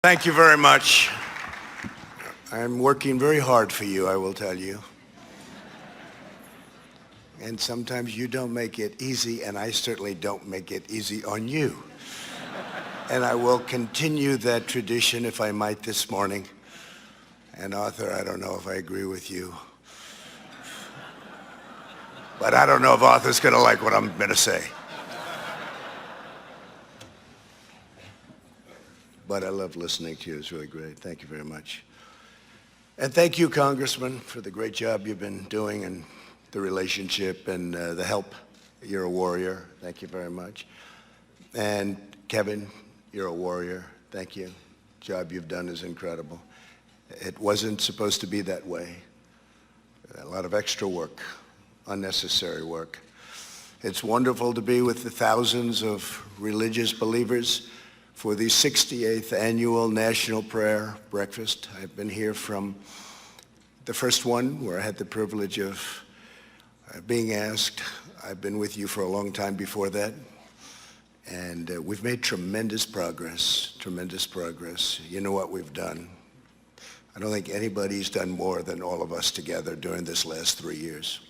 Thank you very much. I'm working very hard for you, I will tell you. And sometimes you don't make it easy, and I certainly don't make it easy on you. And I will continue that tradition, if I might, this morning. And Arthur, I don't know if I agree with you. But I don't know if Arthur's going to like what I'm going to say. But I love listening to you. It's really great. Thank you very much. And thank you, Congressman, for the great job you've been doing and the relationship and the help. You're a warrior. Thank you very much. And Kevin, you're a warrior. Thank you. The job you've done is incredible. It wasn't supposed to be that way. A lot of extra work, unnecessary work. It's wonderful to be with the thousands of religious believers for the 68th annual National Prayer Breakfast. I've been here from the first one where I had the privilege of being asked. I've been with you for a long time before that. And we've made tremendous progress, tremendous progress. You know what we've done. I don't think anybody's done more than all of us together during this last 3 years.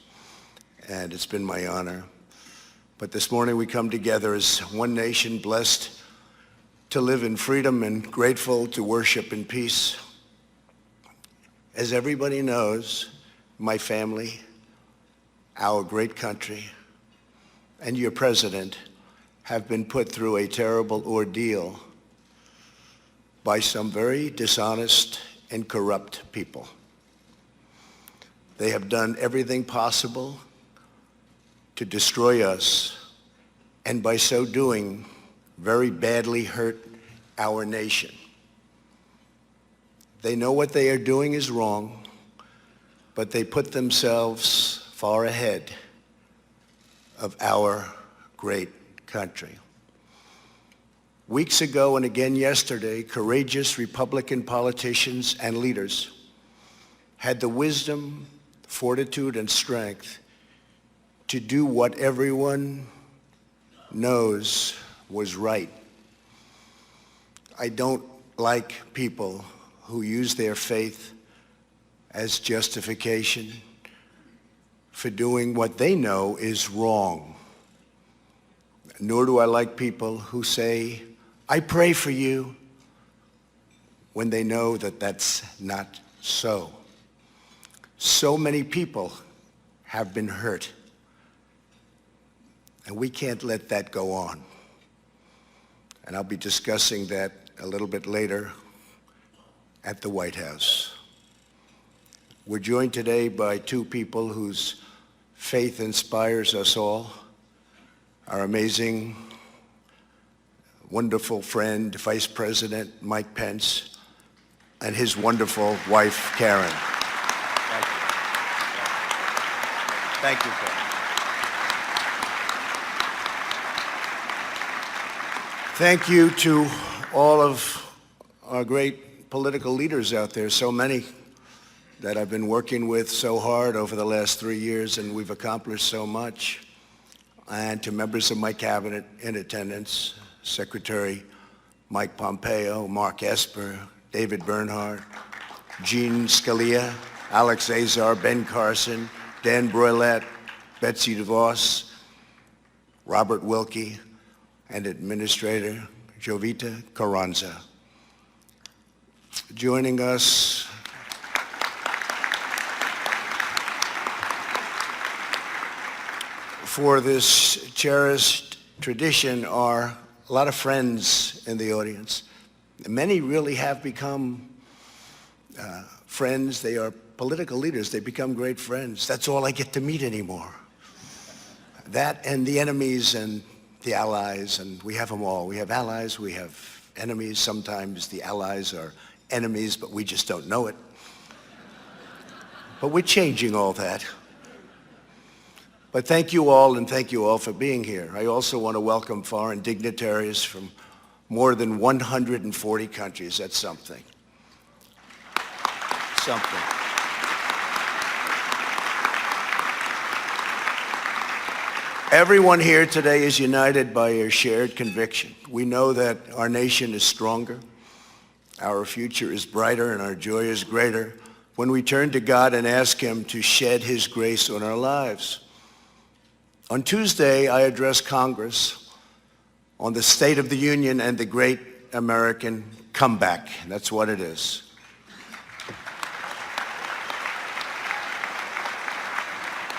And it's been my honor. But this morning we come together as one nation, blessed to live in freedom and grateful to worship in peace. As everybody knows, my family, our great country, and your president have been put through a terrible ordeal by some very dishonest and corrupt people. They have done everything possible to destroy us, and by so doing, very badly hurt our nation. They know what they are doing is wrong, but they put themselves far ahead of our great country. Weeks ago and again yesterday, courageous Republican politicians and leaders had the wisdom, fortitude, and strength to do what everyone knows was right. I don't like people who use their faith as justification for doing what they know is wrong. Nor do I like people who say, I pray for you, when they know that that's not so. So many people have been hurt, and we can't let that go on. And I'll be discussing that a little bit later at the White House. We're joined today by two people whose faith inspires us all. Our amazing, wonderful friend, Vice President Mike Pence, and his wonderful wife, Karen. Thank you, Karen. Thank you to all of our great political leaders out there, so many that I've been working with so hard over the last 3 years, and we've accomplished so much. And to members of my cabinet in attendance, Secretary Mike Pompeo, Mark Esper, David Bernhardt, Jean Scalia, Alex Azar, Ben Carson, Dan Broilette, Betsy DeVos, Robert Wilkie, and Administrator Jovita Carranza. Joining us for this cherished tradition are a lot of friends in the audience. Many really have become friends. They are political leaders. They become great friends. That's all I get to meet anymore. That and the enemies and the allies, and we have them all. We have allies, we have enemies. Sometimes the allies are enemies, but we just don't know it. But we're changing all that. But thank you all, and thank you all for being here. I also want to welcome foreign dignitaries from more than 140 countries. That's something. Something. Everyone here today is united by a shared conviction. We know that our nation is stronger, Our future is brighter and our joy is greater when we turn to God and ask him to shed his grace on our lives. On Tuesday, I addressed Congress on the State of the Union and the great American comeback. That's what it is.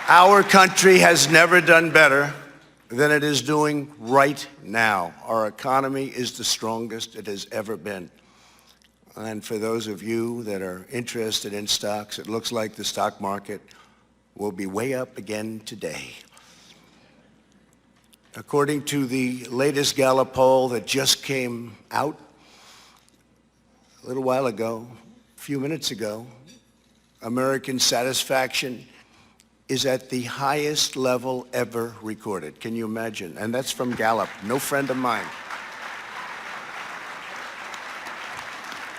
Our country has never done better than it is doing right now. Our economy is the strongest it has ever been. And for those of you that are interested in stocks, it looks like the stock market will be way up again today. According to the latest Gallup poll that just came out a little while ago, a few minutes ago, American satisfaction is at the highest level ever recorded. Can you imagine? And that's from Gallup, no friend of mine.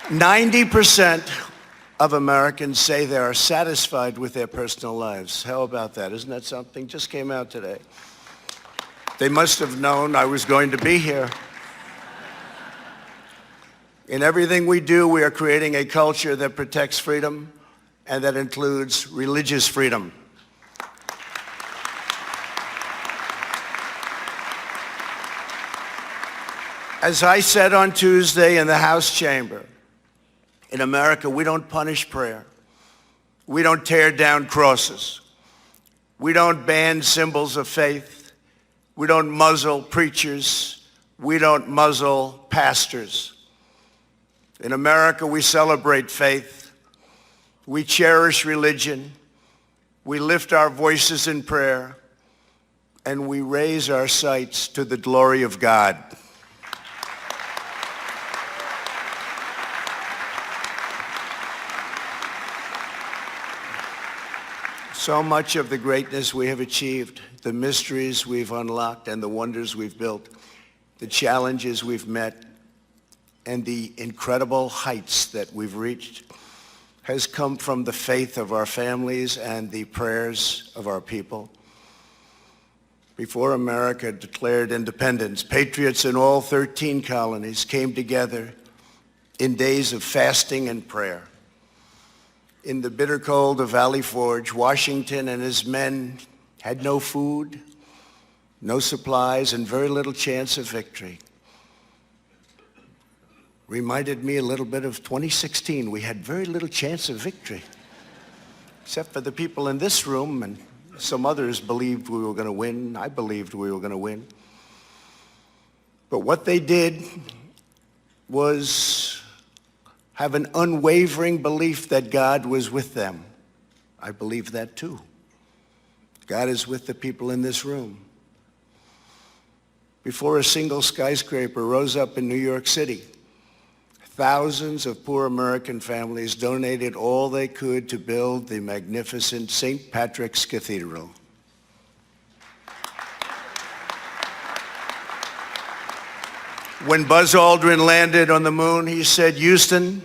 90% of Americans say they are satisfied with their personal lives. How about that? Isn't that something? Just came out today. They must have known I was going to be here. In everything we do, we are creating a culture that protects freedom, and that includes religious freedom. As I said on Tuesday in the House chamber, in America, we don't punish prayer. We don't tear down crosses. We don't ban symbols of faith. We don't muzzle preachers. We don't muzzle pastors. In America, we celebrate faith. We cherish religion. We lift our voices in prayer. And we raise our sights to the glory of God. So much of the greatness we have achieved, the mysteries we've unlocked and the wonders we've built, the challenges we've met, and the incredible heights that we've reached has come from the faith of our families and the prayers of our people. Before America declared independence, patriots in all 13 colonies came together in days of fasting and prayer. In the bitter cold of Valley Forge, Washington and his men had no food, no supplies, and very little chance of victory. Reminded me a little bit of 2016. We had very little chance of victory, except for the people in this room, and some others believed we were going to win. I believed we were going to win. But what they did was have an unwavering belief that God was with them. I believe that too. God is with the people in this room. Before a single skyscraper rose up in New York City, thousands of poor American families donated all they could to build the magnificent St. Patrick's Cathedral. When Buzz Aldrin landed on the moon, he said, "Houston,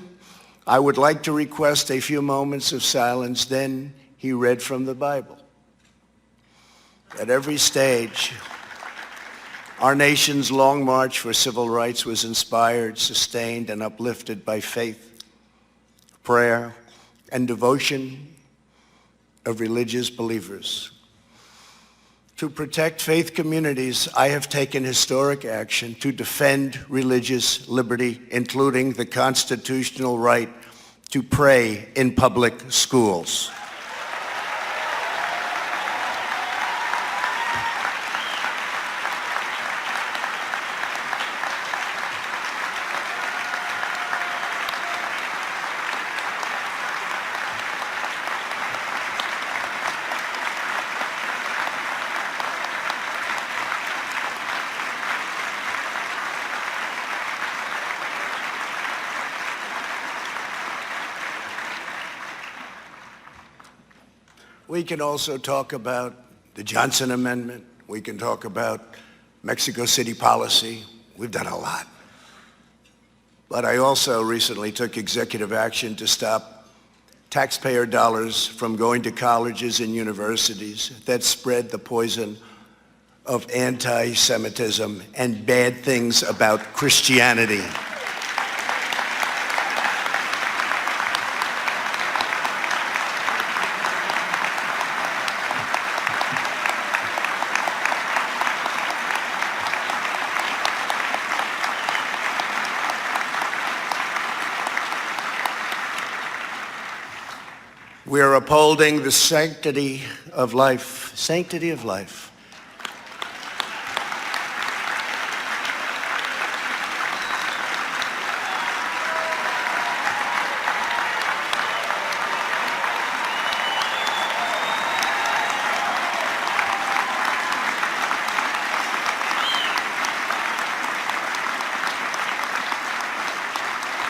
I would like to request a few moments of silence." Then he read from the Bible. At every stage, our nation's long march for civil rights was inspired, sustained, and uplifted by faith, prayer, and devotion of religious believers. To protect faith communities, I have taken historic action to defend religious liberty, including the constitutional right to pray in public schools. We can also talk about the Johnson Amendment. We can talk about Mexico City policy. We've done a lot. But I also recently took executive action to stop taxpayer dollars from going to colleges and universities that spread the poison of anti-Semitism and bad things about Christianity. We are upholding the sanctity of life. Sanctity of life.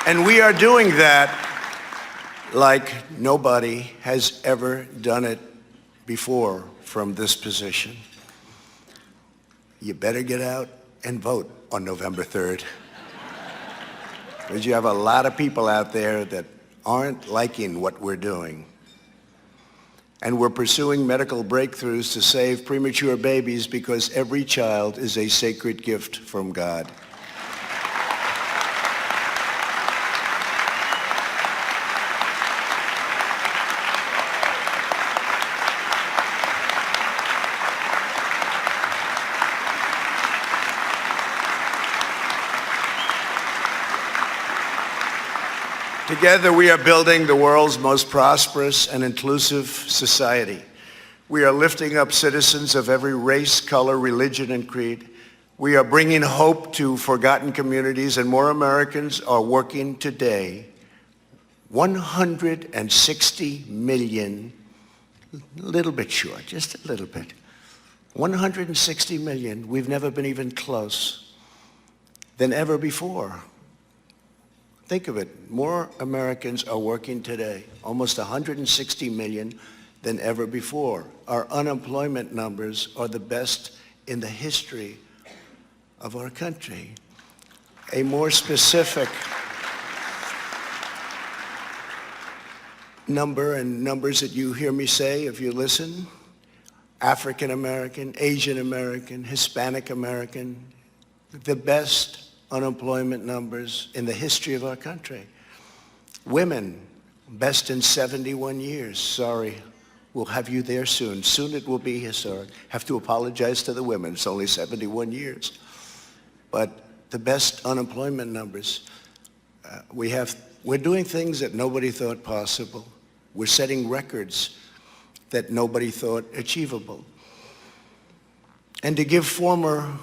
And we are doing that like nobody has ever done it before from this position. You better get out and vote on November 3rd. Because you have a lot of people out there that aren't liking what we're doing. And we're pursuing medical breakthroughs to save premature babies because every child is a sacred gift from God. Together, we are building the world's most prosperous and inclusive society. We are lifting up citizens of every race, color, religion, and creed. We are bringing hope to forgotten communities, and more Americans are working today. 160 million, a little bit short, just a little bit. 160 million, we've never been even close than ever before. Think of it, more Americans are working today, almost 160 million than ever before. Our unemployment numbers are the best in the history of our country. A more specific number, and numbers that you hear me say if you listen, African American, Asian American, Hispanic American, the best unemployment numbers in the history of our country. Women, best in 71 years. Sorry, we'll have you there soon. Soon it will be historic. Have to apologize to the women. It's only 71 years. But the best unemployment numbers. We're doing things that nobody thought possible. We're setting records that nobody thought achievable. And to give former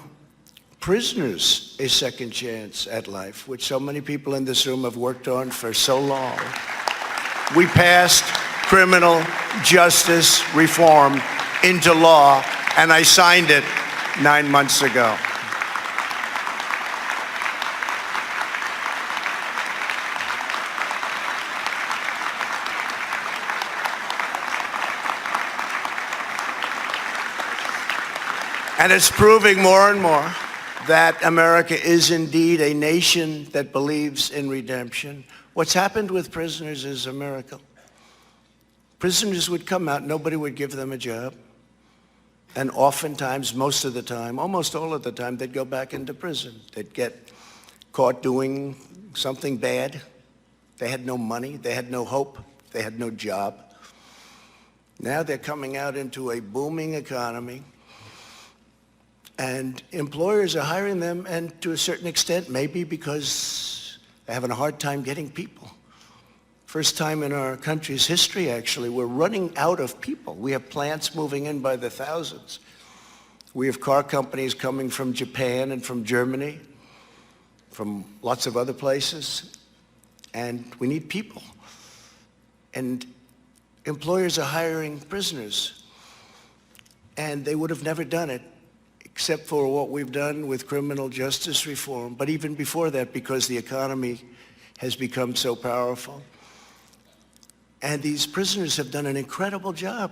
prisoners a second chance at life, which so many people in this room have worked on for so long. We passed criminal justice reform into law, and I signed it 9 months ago. And it's proving more and more that America is indeed a nation that believes in redemption. What's happened with prisoners is a miracle. Prisoners would come out, nobody would give them a job. And oftentimes, most of the time, almost all of the time, they'd go back into prison. They'd get caught doing something bad. They had no money, they had no hope, they had no job. Now they're coming out into a booming economy. And employers are hiring them, and to a certain extent, maybe because they're having a hard time getting people. First time in our country's history, actually, we're running out of people. We have plants moving in by the thousands. We have car companies coming from Japan and from Germany, from lots of other places, and we need people. And employers are hiring prisoners, and they would have never done it except for what we've done with criminal justice reform, but even before that, because the economy has become so powerful. And these prisoners have done an incredible job.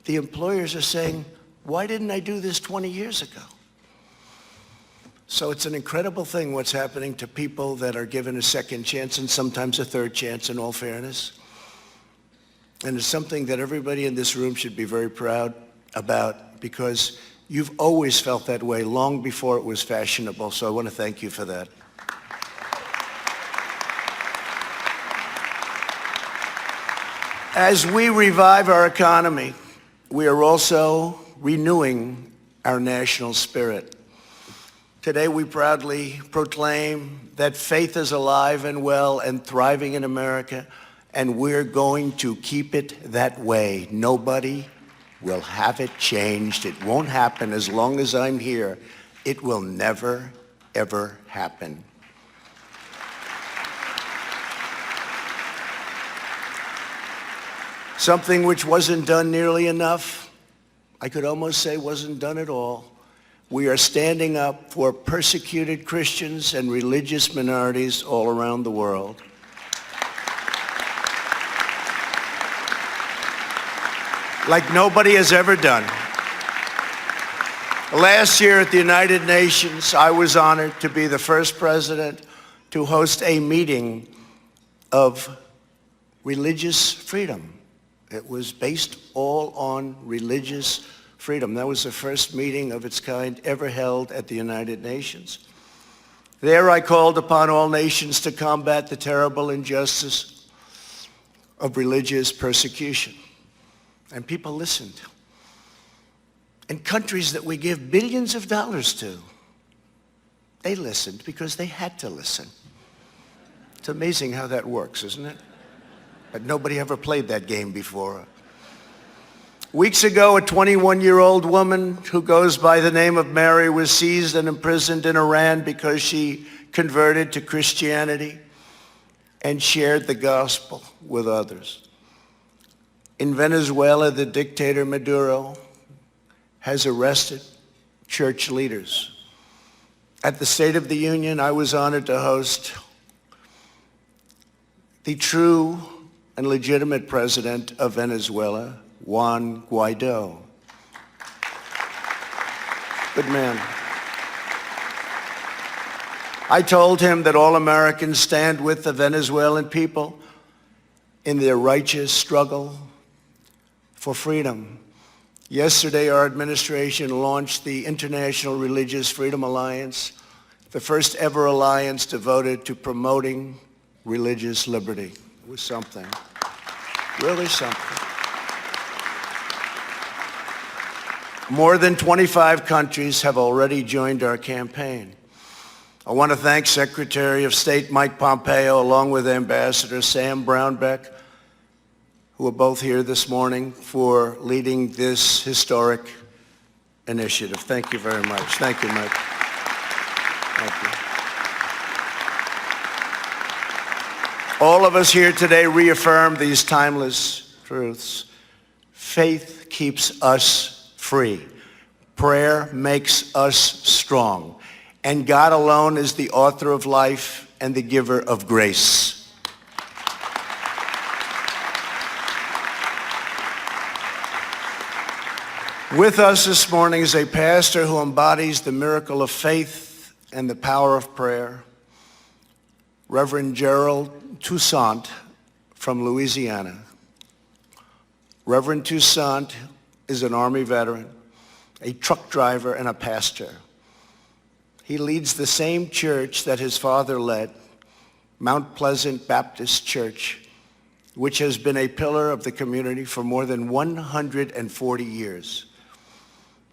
The employers are saying, why didn't I do this 20 years ago? So it's an incredible thing what's happening to people that are given a second chance and sometimes a third chance, in all fairness. And it's something that everybody in this room should be very proud about, because you've always felt that way long before it was fashionable, so I want to thank you for that. As we revive our economy, we are also renewing our national spirit. Today we proudly proclaim that faith is alive and well and thriving in America, and we're going to keep it that way. Nobody will have it changed. It won't happen as long as I'm here. It will never, ever happen. Something which wasn't done nearly enough, I could almost say wasn't done at all. We are standing up for persecuted Christians and religious minorities all around the world. Like nobody has ever done. Last year at the United Nations, I was honored to be the first president to host a meeting of religious freedom. It was based all on religious freedom. That was the first meeting of its kind ever held at the United Nations. There I called upon all nations to combat the terrible injustice of religious persecution. And people listened. And countries that we give billions of dollars to, they listened because they had to listen. It's amazing how that works, isn't it? But nobody ever played that game before. Weeks ago, a 21-year-old woman who goes by the name of Mary was seized and imprisoned in Iran because she converted to Christianity and shared the gospel with others. In Venezuela, the dictator Maduro has arrested church leaders. At the State of the Union, I was honored to host the true and legitimate president of Venezuela, Juan Guaido. Good man. I told him that all Americans stand with the Venezuelan people in their righteous struggle for freedom. Yesterday, our administration launched the International Religious Freedom Alliance, the first ever alliance devoted to promoting religious liberty. It was something, really something. More than 25 countries have already joined our campaign. I want to thank Secretary of State Mike Pompeo, along with Ambassador Sam Brownback, who are both here this morning, for leading this historic initiative. Thank you very much. Thank you, Mike. Thank you. All of us here today reaffirm these timeless truths. Faith keeps us free. Prayer makes us strong. And God alone is the author of life and the giver of grace. With us this morning is a pastor who embodies the miracle of faith and the power of prayer, Reverend Gerald Toussaint from Louisiana. Reverend Toussaint is an Army veteran, a truck driver, and a pastor. He leads the same church that his father led, Mount Pleasant Baptist Church, which has been a pillar of the community for more than 140 years.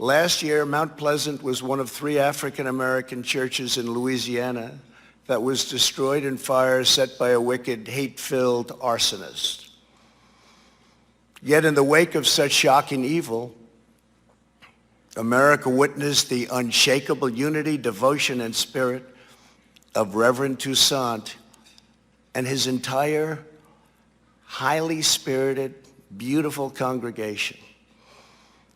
Last year, Mount Pleasant was one of 3 African-American churches in Louisiana that was destroyed in fire set by a wicked, hate-filled arsonist. Yet in the wake of such shocking evil, America witnessed the unshakable unity, devotion, and spirit of Reverend Toussaint and his entire highly spirited, beautiful congregation.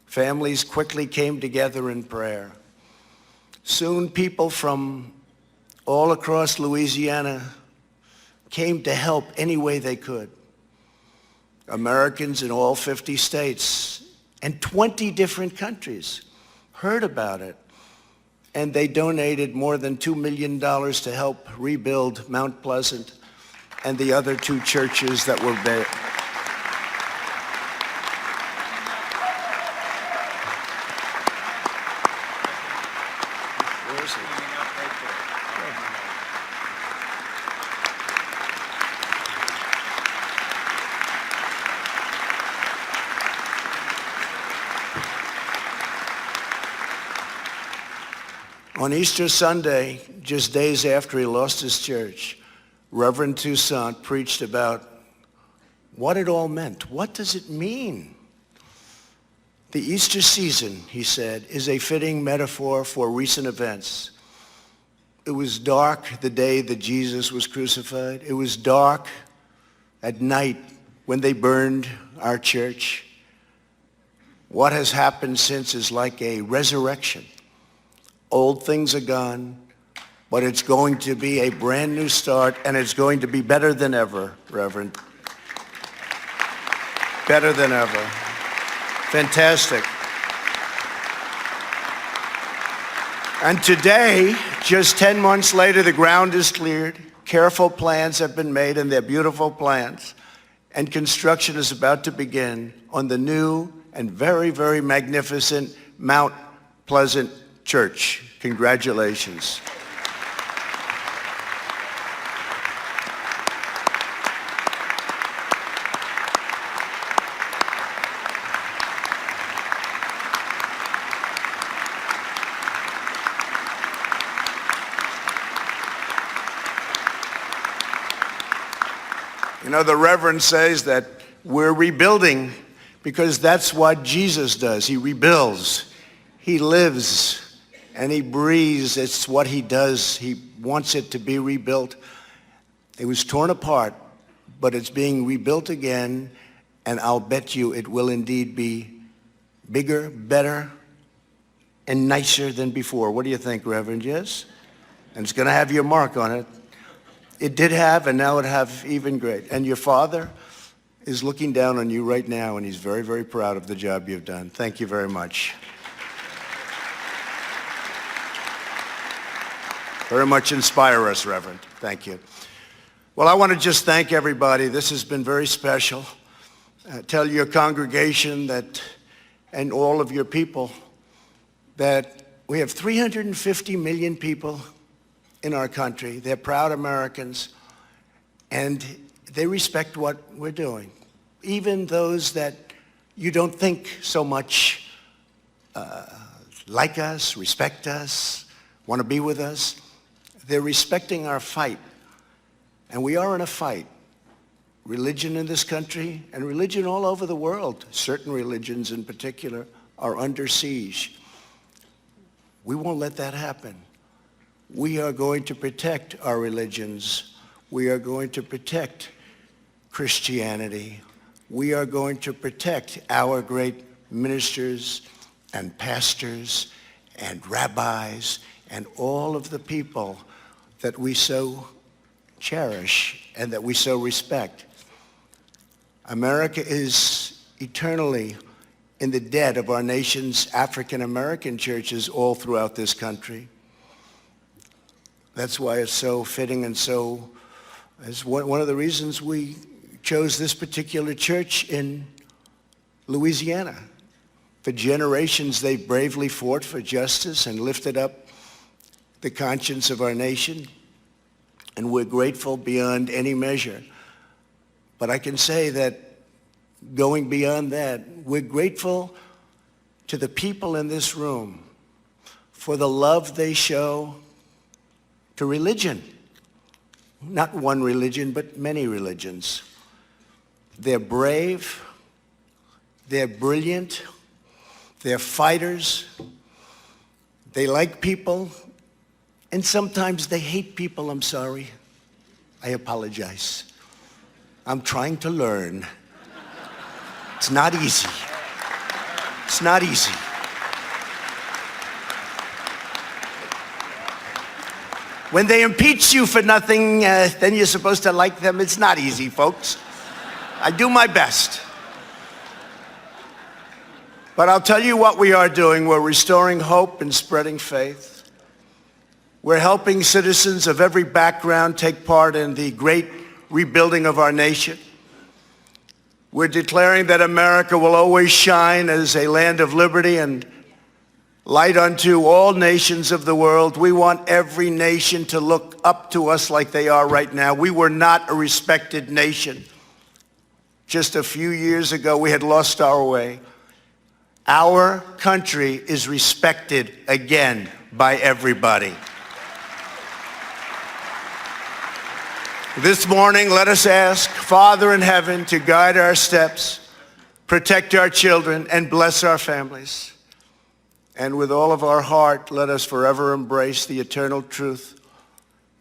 Families quickly came together in prayer. Soon people from all across Louisiana came to help any way they could. Americans in all 50 states and 20 different countries heard about it, and they donated more than $2 million to help rebuild Mount Pleasant and the other 2 churches that were there. On Easter Sunday, just days after he lost his church, Reverend Toussaint preached about what it all meant. What does it mean? The Easter season, he said, is a fitting metaphor for recent events. It was dark the day that Jesus was crucified. It was dark at night when they burned our church. What has happened since is like a resurrection. Old things are gone, but it's going to be a brand new start, and it's going to be better than ever, Reverend. Better than ever. Fantastic. And today, just 10 months later, the ground is cleared. Careful plans have been made, and they're beautiful plans. And construction is about to begin on the new and very, very magnificent Mount Pleasant Church. Congratulations. You know, the Reverend says that we're rebuilding because that's what Jesus does. He rebuilds. He lives and he breathes. It's what he does. He wants it to be rebuilt. It was torn apart, but it's being rebuilt again, and I'll bet you it will indeed be bigger, better, and nicer than before. What do you think, Reverend? Yes? And it's going to have your mark on it. It did have, and now it have even great. And your father is looking down on you right now, and he's very, very proud of the job you've done. Thank you very much. Very much inspire us, Reverend. Thank you. Well, I want to just thank everybody. This has been very special. Tell your congregation that, and all of your people, that we have 350 million people in our country. They're proud Americans, and they respect what we're doing. Even those that you don't think so much like us, respect us, want to be with us, they're respecting our fight. And we are in a fight. Religion in this country and religion all over the world, certain religions in particular, are under siege. We won't let that happen. We are going to protect our religions. We are going to protect Christianity. We are going to protect our great ministers and pastors and rabbis and all of the people that we so cherish and that we so respect. America is eternally in the debt of our nation's African-American churches all throughout this country. That's why it's so fitting and so, it's one of the reasons we chose this particular church in Louisiana. For generations, they bravely fought for justice and lifted up the conscience of our nation, and we're grateful beyond any measure. But I can say that going beyond that, we're grateful to the people in this room for the love they show to religion. Not one religion, but many religions. They're brave, they're brilliant, they're fighters, they like people, and sometimes they hate people. I'm sorry. I apologize. I'm trying to learn. It's not easy. It's not easy. When they impeach you for nothing, then you're supposed to like them. It's not easy, folks. I do my best. But I'll tell you what we are doing. We're restoring hope and spreading faith. We're helping citizens of every background take part in the great rebuilding of our nation. We're declaring that America will always shine as a land of liberty and light unto all nations of the world. We want every nation to look up to us like they are right now. We were not a respected nation. Just a few years ago, we had lost our way. Our country is respected again by everybody. This morning, let us ask Father in heaven to guide our steps, protect our children, and bless our families. And with all of our heart, let us forever embrace the eternal truth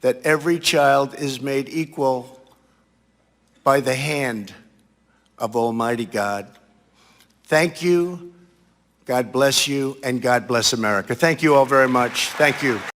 that every child is made equal by the hand of Almighty God. Thank you, God bless you, and God bless America. Thank you all very much. Thank you.